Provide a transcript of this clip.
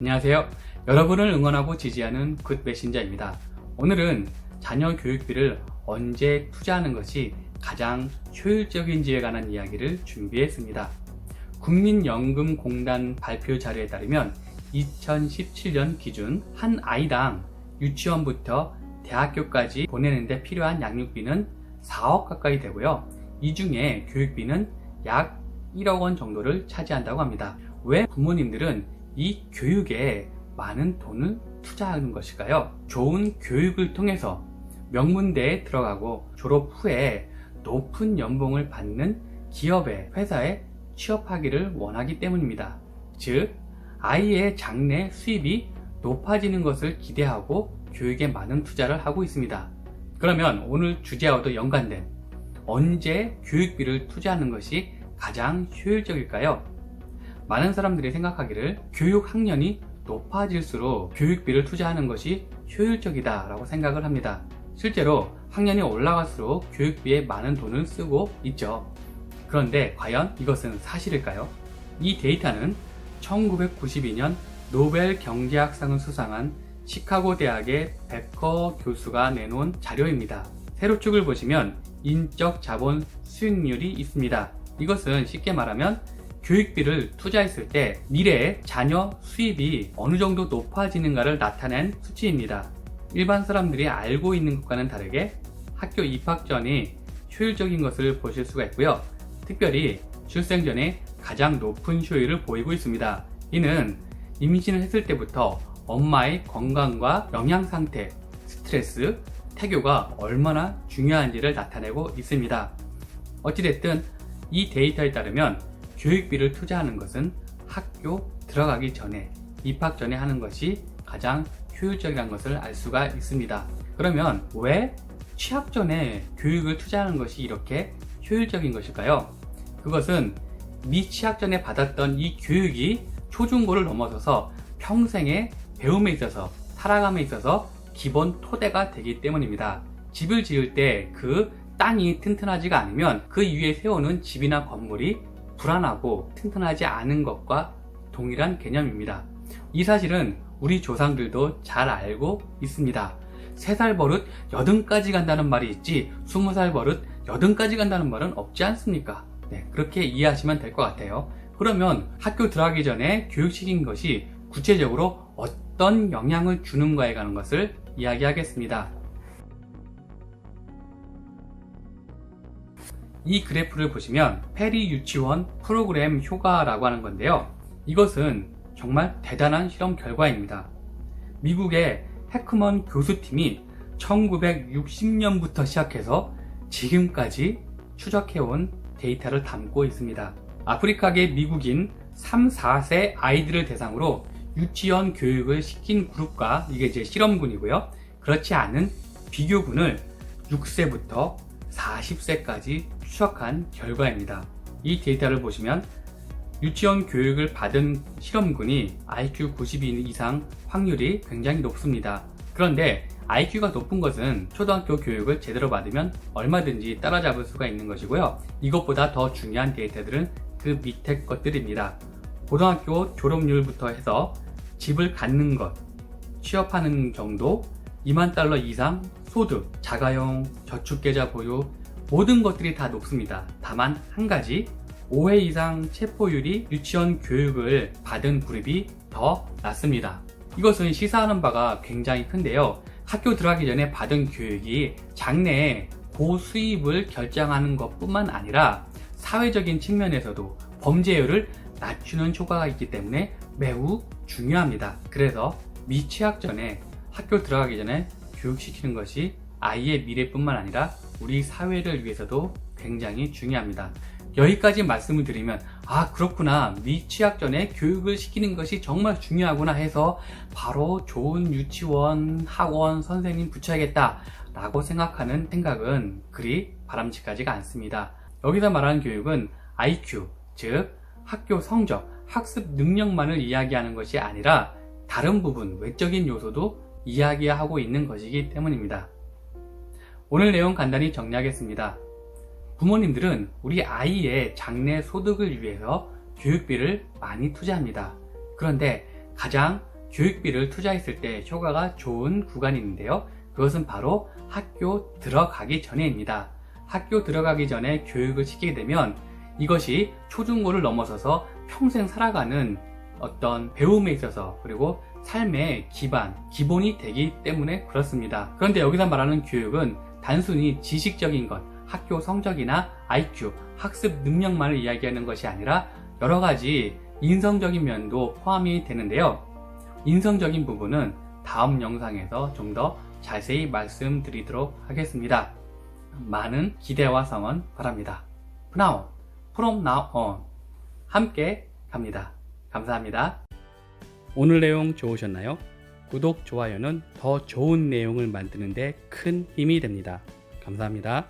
안녕하세요. 여러분을 응원하고 지지하는 굿 메신저입니다. 오늘은 자녀 교육비를 언제 투자하는 것이 가장 효율적인지에 관한 이야기를 준비했습니다. 국민연금공단 발표 자료에 따르면 2017년 기준 한 아이당 유치원부터 대학교까지 보내는데 필요한 양육비는 4억 가까이 되고요. 이 중에 교육비는 약 1억 원 정도를 차지한다고 합니다. 왜 부모님들은 이 교육에 많은 돈을 투자하는 것일까요? 좋은 교육을 통해서 명문대에 들어가고 졸업 후에 높은 연봉을 받는 기업의 회사에 취업하기를 원하기 때문입니다. 즉, 아이의 장래 수입이 높아지는 것을 기대하고 교육에 많은 투자를 하고 있습니다. 그러면 오늘 주제와도 연관된 언제 교육비를 투자하는 것이 가장 효율적일까요? 많은 사람들이 생각하기를 교육 학년이 높아질수록 교육비를 투자하는 것이 효율적이다 라고 생각을 합니다. 실제로 학년이 올라갈수록 교육비에 많은 돈을 쓰고 있죠. 그런데 과연 이것은 사실일까요? 이 데이터는 1992년 노벨 경제학상을 수상한 시카고 대학의 베커 교수가 내놓은 자료입니다. 세로축을 보시면 인적 자본 수익률이 있습니다. 이것은 쉽게 말하면 교육비를 투자했을 때 미래의 자녀 수입이 어느 정도 높아지는가를 나타낸 수치입니다. 일반 사람들이 알고 있는 것과는 다르게 학교 입학 전이 효율적인 것을 보실 수가 있고요. 특별히 출생 전에 가장 높은 효율을 보이고 있습니다. 이는 임신을 했을 때부터 엄마의 건강과 영양 상태, 스트레스, 태교가 얼마나 중요한지를 나타내고 있습니다. 어찌됐든 이 데이터에 따르면 교육비를 투자하는 것은 학교 들어가기 전에, 입학 전에 하는 것이 가장 효율적이라는 것을 알 수가 있습니다. 그러면 왜 취학 전에 교육을 투자하는 것이 이렇게 효율적인 것일까요? 그것은 미취학 전에 받았던 이 교육이 초중고를 넘어서서 평생의 배움에 있어서, 살아감에 있어서 기본 토대가 되기 때문입니다. 집을 지을 때 그 땅이 튼튼하지가 않으면 그 위에 세우는 집이나 건물이 불안하고 튼튼하지 않은 것과 동일한 개념입니다. 이 사실은 우리 조상들도 잘 알고 있습니다. 3살 버릇 80까지 간다는 말이 있지 20살 버릇 80까지 간다는 말은 없지 않습니까? 네, 그렇게 이해하시면 될 것 같아요. 그러면 학교 들어가기 전에 교육시킨 것이 구체적으로 어떤 영향을 주는가에 관한 것을 이야기하겠습니다. 이 그래프를 보시면 페리 유치원 프로그램 효과라고 하는 건데요. 이것은 정말 대단한 실험 결과입니다. 미국의 해크먼 교수팀이 1960년부터 시작해서 지금까지 추적해온 데이터를 담고 있습니다. 아프리카계 미국인 3, 4세 아이들을 대상으로 유치원 교육을 시킨 그룹과, 이게 이제 실험군이고요. 그렇지 않은 비교군을 6세부터 40세까지 추적한 결과입니다. 이 데이터를 보시면 유치원 교육을 받은 실험군이 IQ 90 이상 확률이 굉장히 높습니다. 그런데 IQ가 높은 것은 초등학교 교육을 제대로 받으면 얼마든지 따라잡을 수가 있는 것이고요. 이것보다 더 중요한 데이터들은 그 밑에 것들입니다. 고등학교 졸업률부터 해서 집을 갖는 것, 취업하는 정도, 2만 달러 이상 소득, 자가용, 저축계좌 보유, 모든 것들이 다 높습니다. 다만 한 가지, 5회 이상 체포율이 유치원 교육을 받은 그룹이 더 낮습니다. 이것은 시사하는 바가 굉장히 큰데요. 학교 들어가기 전에 받은 교육이 장래에 고수입을 결정하는 것뿐만 아니라 사회적인 측면에서도 범죄율을 낮추는 효과가 있기 때문에 매우 중요합니다. 그래서 미취학 전에, 학교 들어가기 전에 교육시키는 것이 아이의 미래뿐만 아니라 우리 사회를 위해서도 굉장히 중요합니다. 여기까지 말씀을 드리면 그렇구나, 미취학 전에 교육을 시키는 것이 정말 중요하구나 해서 바로 좋은 유치원, 학원, 선생님 붙여야겠다 라고 생각하는 생각은 그리 바람직하지가 않습니다. 여기서 말하는 교육은 IQ, 즉 학교 성적, 학습 능력만을 이야기하는 것이 아니라 다른 부분, 외적인 요소도 이야기하고 있는 것이기 때문입니다. 오늘 내용 간단히 정리하겠습니다. 부모님들은 우리 아이의 장래 소득을 위해서 교육비를 많이 투자합니다. 그런데 가장 교육비를 투자했을 때 효과가 좋은 구간이 있는데요. 그것은 바로 학교 들어가기 전에입니다. 학교 들어가기 전에 교육을 시키게 되면 이것이 초중고를 넘어서서 평생 살아가는 어떤 배움에 있어서 그리고 삶의 기본이 되기 때문에 그렇습니다. 그런데 여기서 말하는 교육은 단순히 지식적인 것, 학교 성적이나 IQ, 학습 능력만을 이야기하는 것이 아니라 여러 가지 인성적인 면도 포함이 되는데요. 인성적인 부분은 다음 영상에서 좀 더 자세히 말씀드리도록 하겠습니다. 많은 기대와 성원 바랍니다. From now on 함께 갑니다. 감사합니다. 오늘 내용 좋으셨나요? 구독, 좋아요는 더 좋은 내용을 만드는 데 큰 힘이 됩니다. 감사합니다.